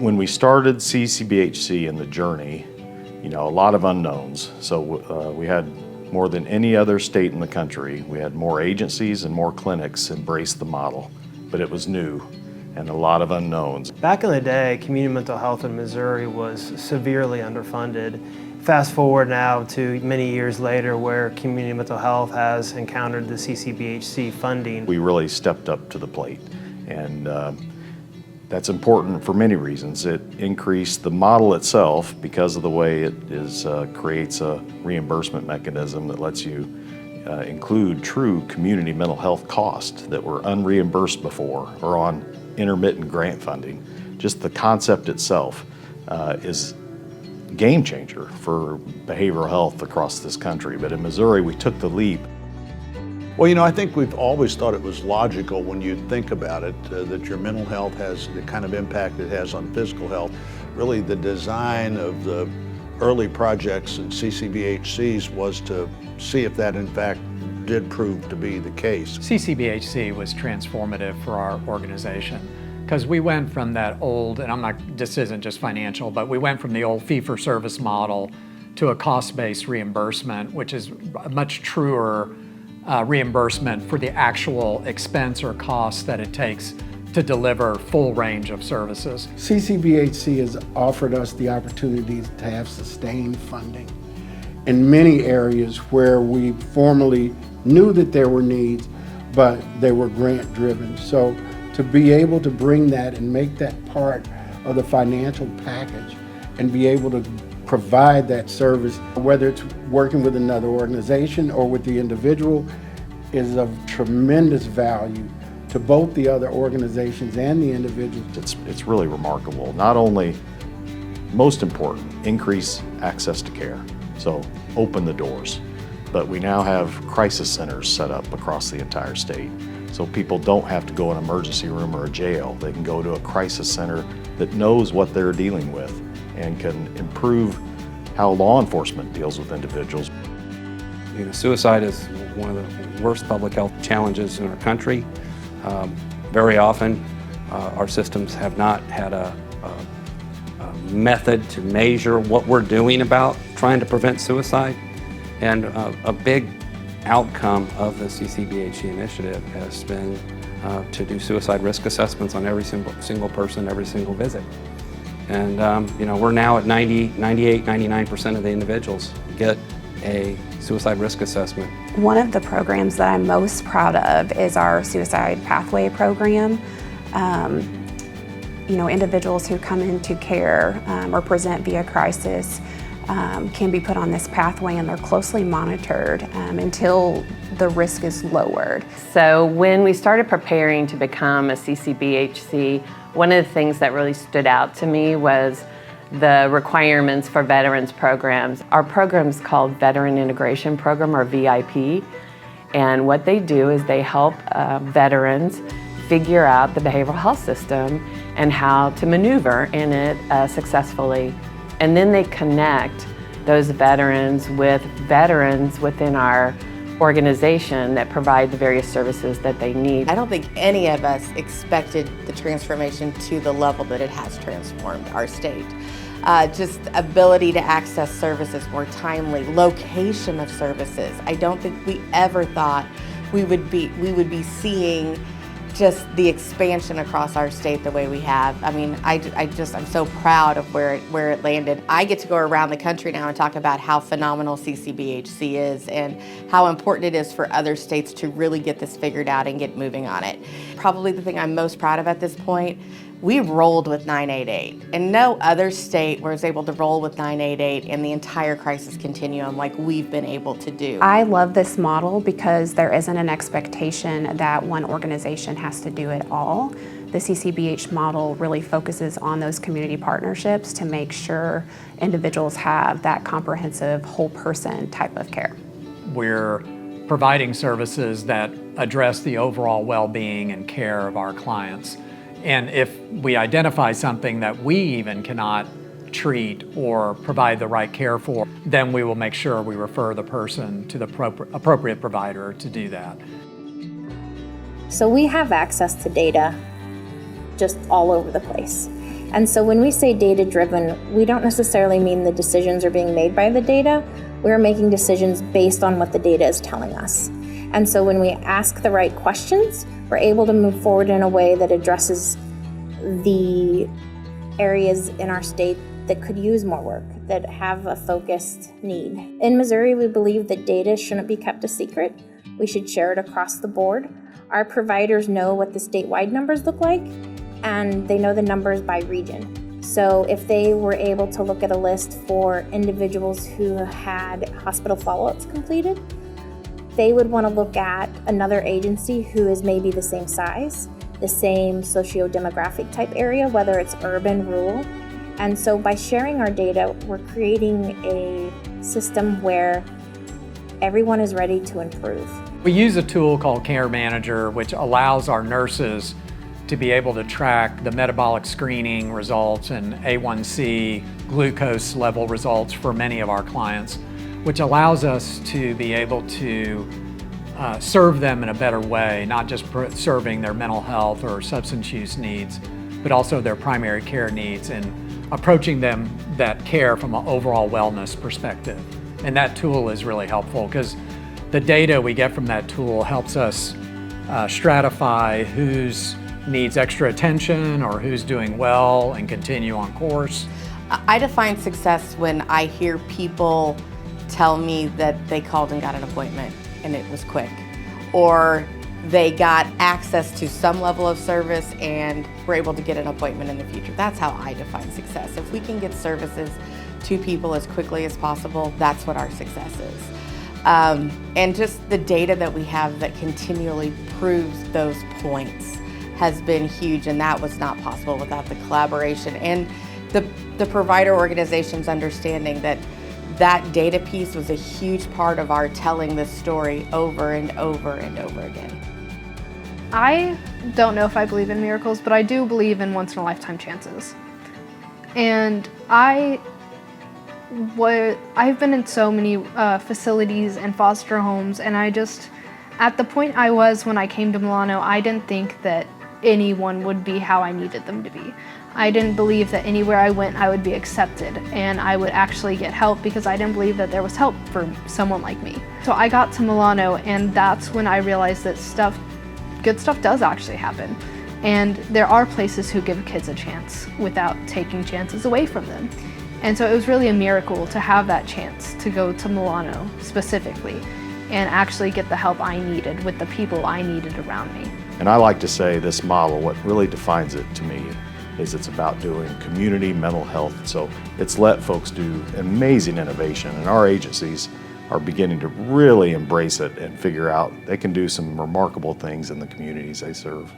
When we started CCBHC in the journey, a lot of unknowns. So we had more than any other state in the country. We had more agencies and more clinics embrace the model, but it was new and a lot of unknowns. Back in the day, community mental health in Missouri was severely underfunded. Fast forward now to many years later where community mental health has encountered the CCBHC funding. We really stepped up to the plate, and that's important for many reasons. It increased the model itself because of the way it creates a reimbursement mechanism that lets you include true community mental health costs that were unreimbursed before or on intermittent grant funding. Just the concept itself is a game changer for behavioral health across this country. But in Missouri, we took the leap. Well, I think we've always thought it was logical when you think about it, that your mental health has the kind of impact it has on physical health. Really, the design of the early projects in CCBHCs was to see if that in fact did prove to be the case. CCBHC was transformative for our organization because we went from that old, and this isn't just financial, but we went from the old fee-for-service model to a cost-based reimbursement, which is a much truer reimbursement for the actual expense or cost that it takes to deliver full range of services. CCBHC has offered us the opportunity to have sustained funding in many areas where we formerly knew that there were needs, but they were grant driven. So to be able to bring that and make that part of the financial package and be able to provide that service, whether it's working with another organization or with the individual, is of tremendous value to both the other organizations and the individuals. It's really remarkable. Not only, most important, increase access to care. So open the doors. But we now have crisis centers set up across the entire state. So people don't have to go in an emergency room or a jail. They can go to a crisis center that knows what they're dealing with and can improve how law enforcement deals with individuals. Suicide is one of the worst public health challenges in our country. Very often, our systems have not had a method to measure what we're doing about trying to prevent suicide. And a big outcome of the CCBHC initiative has been to do suicide risk assessments on every single person, every single visit. And we're now at 98, 99% of the individuals get a suicide risk assessment. One of the programs that I'm most proud of is our suicide pathway program. Individuals who come into care or present via crisis can be put on this pathway, and they're closely monitored until the risk is lowered. So when we started preparing to become a CCBHC, one of the things that really stood out to me was the requirements for veterans programs. Our program's called Veteran Integration Program, or VIP, and what they do is they help veterans figure out the behavioral health system and how to maneuver in it successfully. And then they connect those veterans with veterans within our organization that provide the various services that they need. I don't think any of us expected the transformation to the level that it has transformed our state. Just ability to access services more timely, location of services. I don't think we ever thought we would be seeing just the expansion across our state the way we have. I mean, I'm so proud of where it landed. I get to go around the country now and talk about how phenomenal CCBHC is and how important it is for other states to really get this figured out and get moving on it. Probably the thing I'm most proud of at this point, we rolled with 988, and no other state was able to roll with 988 in the entire crisis continuum like we've been able to do. I love this model because there isn't an expectation that one organization has to do it all. The CCBH model really focuses on those community partnerships to make sure individuals have that comprehensive whole person type of care. We're providing services that address the overall well-being and care of our clients. And if we identify something that we even cannot treat or provide the right care for, then we will make sure we refer the person to the appropriate provider to do that. So we have access to data just all over the place. And so when we say data-driven, we don't necessarily mean the decisions are being made by the data. We're making decisions based on what the data is telling us. And so when we ask the right questions, we're able to move forward in a way that addresses the areas in our state that could use more work, that have a focused need. In Missouri, we believe that data shouldn't be kept a secret. We should share it across the board. Our providers know what the statewide numbers look like, and they know the numbers by region. So if they were able to look at a list for individuals who had hospital follow-ups completed, they would want to look at another agency who is maybe the same size, the same socio-demographic type area, whether it's urban, rural. And so by sharing our data, we're creating a system where everyone is ready to improve. We use a tool called Care Manager, which allows our nurses to be able to track the metabolic screening results and A1C glucose level results for many of our clients, which allows us to be able to serve them in a better way, not just serving their mental health or substance use needs, but also their primary care needs, and approaching them that care from an overall wellness perspective. And that tool is really helpful because the data we get from that tool helps us stratify who's needs extra attention or who's doing well and continue on course. I define success when I hear people tell me that they called and got an appointment and it was quick, or they got access to some level of service and were able to get an appointment in the future. That's how I define success. If we can get services to people as quickly as possible, that's what our success is. And just the data that we have that continually proves those points has been huge, and that was not possible without the collaboration and the provider organizations understanding that that data piece was a huge part of our telling this story over and over and over again. I don't know if I believe in miracles, but I do believe in once-in-a-lifetime chances. And I've been in so many facilities and foster homes, and at the point I was when I came to Milano, I didn't think that anyone would be how I needed them to be. I didn't believe that anywhere I went I would be accepted and I would actually get help, because I didn't believe that there was help for someone like me. So I got to Milano, and that's when I realized that good stuff does actually happen. And there are places who give kids a chance without taking chances away from them. And so it was really a miracle to have that chance to go to Milano specifically and actually get the help I needed with the people I needed around me. And I like to say this model, what really defines it to me is it's about doing community mental health. So it's let folks do amazing innovation, and our agencies are beginning to really embrace it and figure out they can do some remarkable things in the communities they serve.